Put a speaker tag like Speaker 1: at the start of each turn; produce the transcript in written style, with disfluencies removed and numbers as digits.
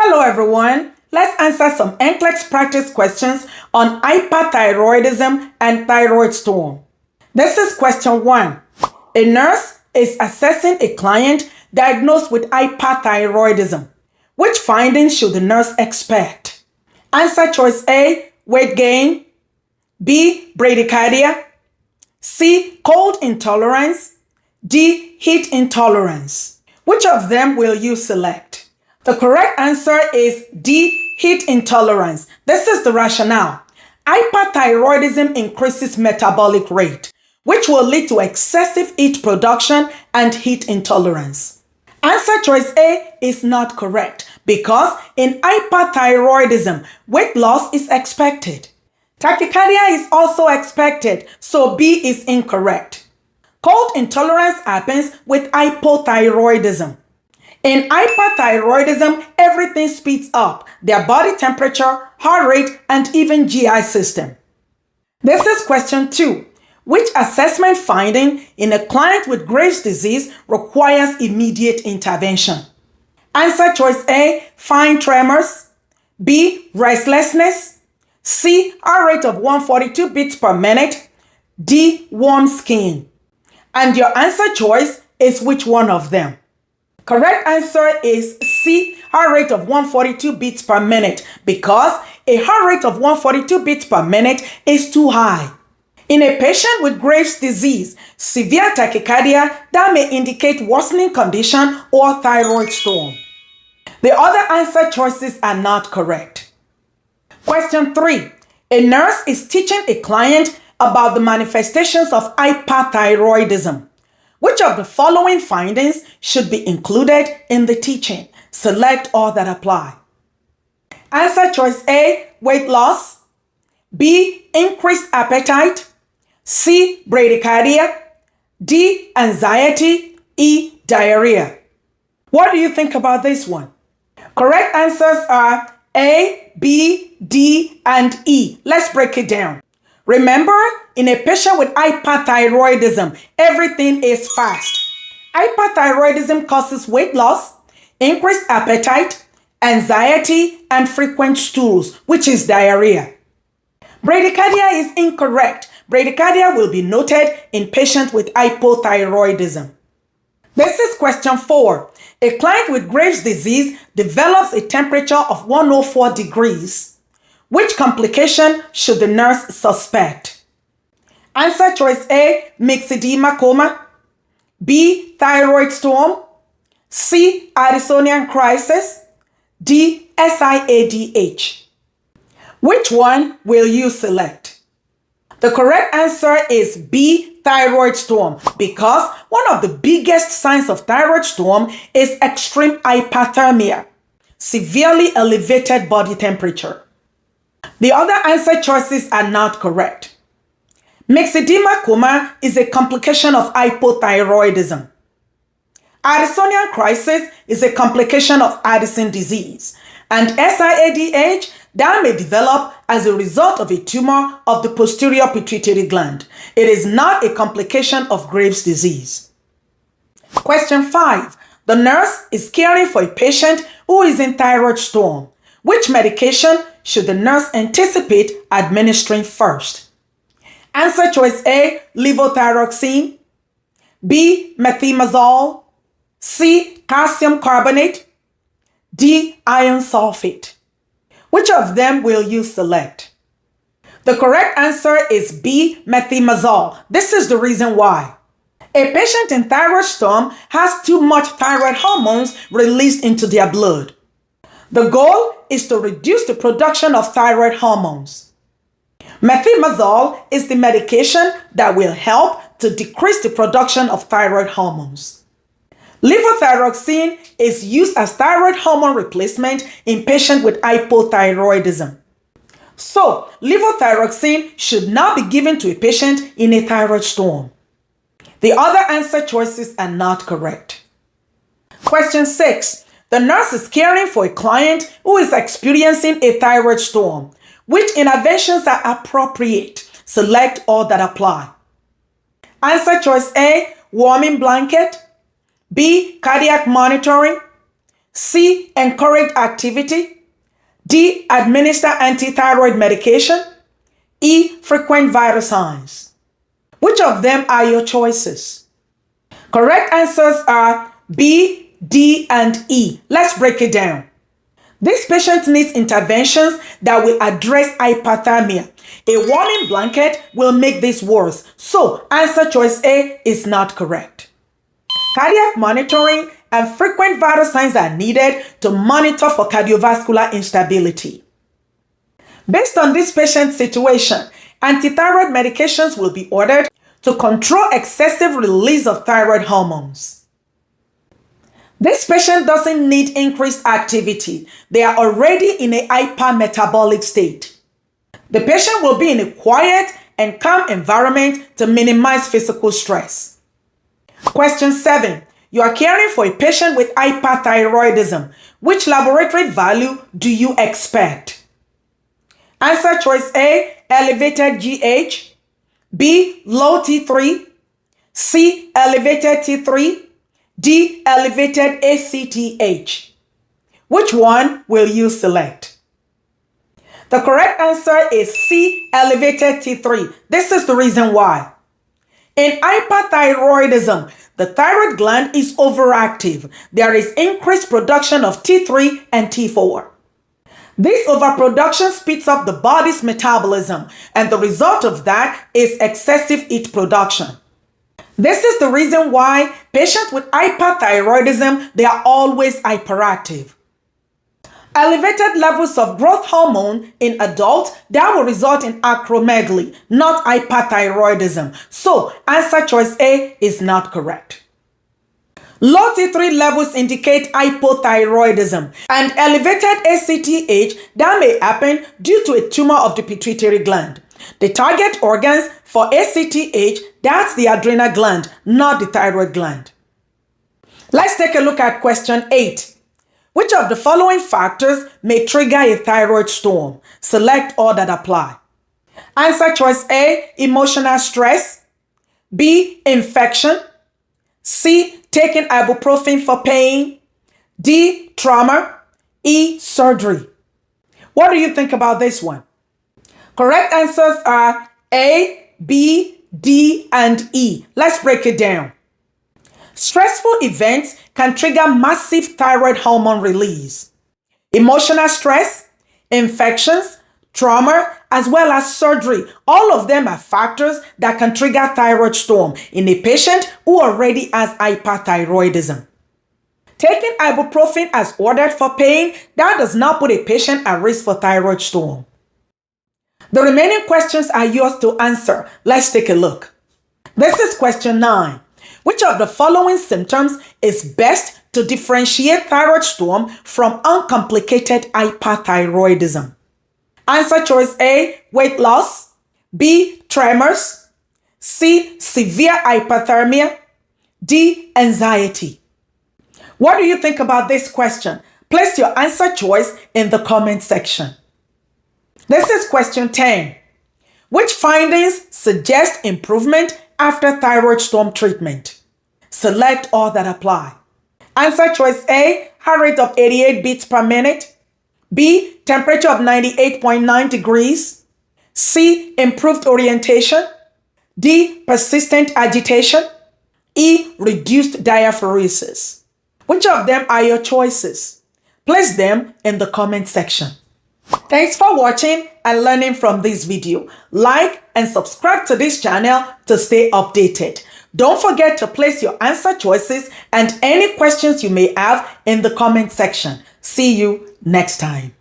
Speaker 1: Hello everyone, let's answer some NCLEX practice questions on hyperthyroidism and thyroid storm. This is question 1. A nurse is assessing a client diagnosed with hyperthyroidism. Which findings should the nurse expect? Answer choice A, weight gain. B, bradycardia. C, cold intolerance. D, heat intolerance. Which of them will you select? The correct answer is D, heat intolerance. This is the rationale. Hyperthyroidism increases metabolic rate, which will lead to excessive heat production and heat intolerance. Answer choice A is not correct because in hyperthyroidism, weight loss is expected. Tachycardia is also expected, so B is incorrect. Cold intolerance happens with hypothyroidism. In hyperthyroidism, everything speeds up: their body temperature, heart rate, and even GI system. This is question 2. Which assessment finding in a client with Graves' disease requires immediate intervention? Answer choice A, fine tremors. B, restlessness. C, heart rate of 142 beats per minute. D, warm skin. And your answer choice is which one of them? Correct answer is C, heart rate of 142 beats per minute, because a heart rate of 142 beats per minute is too high. In a patient with Graves' disease, severe tachycardia, that may indicate worsening condition or thyroid storm. The other answer choices are not correct. Question 3. A nurse is teaching a client about the manifestations of hyperthyroidism. Which of the following findings should be included in the teaching? Select all that apply. Answer choice A, weight loss. B, increased appetite. C, bradycardia. D, anxiety. E, diarrhea. What do you think about this one? Correct answers are A, B, D, and E. Let's break it down. Remember, in a patient with hyperthyroidism, everything is fast. Hyperthyroidism causes weight loss, increased appetite, anxiety, and frequent stools, which is diarrhea. Bradycardia is incorrect. Bradycardia will be noted in patients with hypothyroidism. This is question 4. A client with Graves' disease develops a temperature of 104 degrees. Which complication should the nurse suspect? Answer choice A, myxedema coma. B, thyroid storm. C, Addisonian crisis. D, SIADH. Which one will you select? The correct answer is B, thyroid storm, because one of the biggest signs of thyroid storm is extreme hyperthermia, severely elevated body temperature. The other answer choices are not correct. Myxedema coma is a complication of hypothyroidism. Addisonian crisis is a complication of Addison disease. And SIADH, that may develop as a result of a tumor of the posterior pituitary gland. It is not a complication of Graves' disease. Question 5. The nurse is caring for a patient who is in thyroid storm. Which medication should the nurse anticipate administering first? Answer choice A, levothyroxine. B, methimazole. C, calcium carbonate. D, iron sulfate. Which of them will you select? The correct answer is B, methimazole. This is the reason why. A patient in thyroid storm has too much thyroid hormones released into their blood. The goal is to reduce the production of thyroid hormones. Methimazole is the medication that will help to decrease the production of thyroid hormones. Levothyroxine is used as thyroid hormone replacement in patients with hypothyroidism. So, levothyroxine should not be given to a patient in a thyroid storm. The other answer choices are not correct. Question 6. The nurse is caring for a client who is experiencing a thyroid storm. Which interventions are appropriate? Select all that apply. Answer choice A, warming blanket. B, cardiac monitoring. C. Encourage activity. D. Administer antithyroid medication. E. Frequent vital signs. Which of them are your choices? Correct answers are B, D, and E. Let's break it down. This patient needs interventions that will address hyperthermia. A warming blanket will make this worse. So, answer choice A is not correct. Cardiac monitoring and frequent vital signs are needed to monitor for cardiovascular instability. Based on this patient's situation, antithyroid medications will be ordered to control excessive release of thyroid hormones. This patient doesn't need increased activity. They are already in a hypermetabolic state. The patient will be in a quiet and calm environment to minimize physical stress. Question 7. You are caring for a patient with hyperthyroidism. Which laboratory value do you expect? Answer choice A, elevated GH. B, low T3. C, elevated T3. D, elevated ACTH. Which one will you select? The correct answer is C, elevated T3. This is the reason why. In hyperthyroidism, the thyroid gland is overactive. There is increased production of T3 and T4. This overproduction speeds up the body's metabolism, and the result of that is excessive heat production. This is the reason why patients with hyperthyroidism, they are always hyperactive. Elevated levels of growth hormone in adults, that will result in acromegaly, not hyperthyroidism. So, answer choice A is not correct. Low T3 levels indicate hypothyroidism, and elevated ACTH, that may happen due to a tumor of the pituitary gland. The target organs for ACTH, that's the adrenal gland, not the thyroid gland. Let's take a look at question 8. Which of the following factors may trigger a thyroid storm? Select all that apply. Answer choice A, emotional stress. B, infection. C, taking ibuprofen for pain. D, trauma. E, surgery. What do you think about this one? Correct answers are A, B, D, and E. Let's break it down. Stressful events can trigger massive thyroid hormone release. Emotional stress, infections, trauma, as well as surgery, all of them are factors that can trigger thyroid storm in a patient who already has hyperthyroidism. Taking ibuprofen as ordered for pain, that does not put a patient at risk for thyroid storm. The remaining questions are yours to answer. Let's take a look. This is question 9. Which of the following symptoms is best to differentiate thyroid storm from uncomplicated hyperthyroidism? Answer choice A, weight loss. B, tremors. C, severe hyperthermia. D, anxiety. What do you think about this question? Place your answer choice in the comment section. This is question 10. Which findings suggest improvement after thyroid storm treatment? Select all that apply. Answer choice A, heart rate of 88 beats per minute. B, temperature of 98.9 degrees. C, improved orientation. D, persistent agitation. E, reduced diaphoresis. Which of them are your choices? Place them in the comment section. Thanks for watching and learning from this video. Like and subscribe to this channel to stay updated. Don't forget to place your answer choices and any questions you may have in the comment section. See you next time.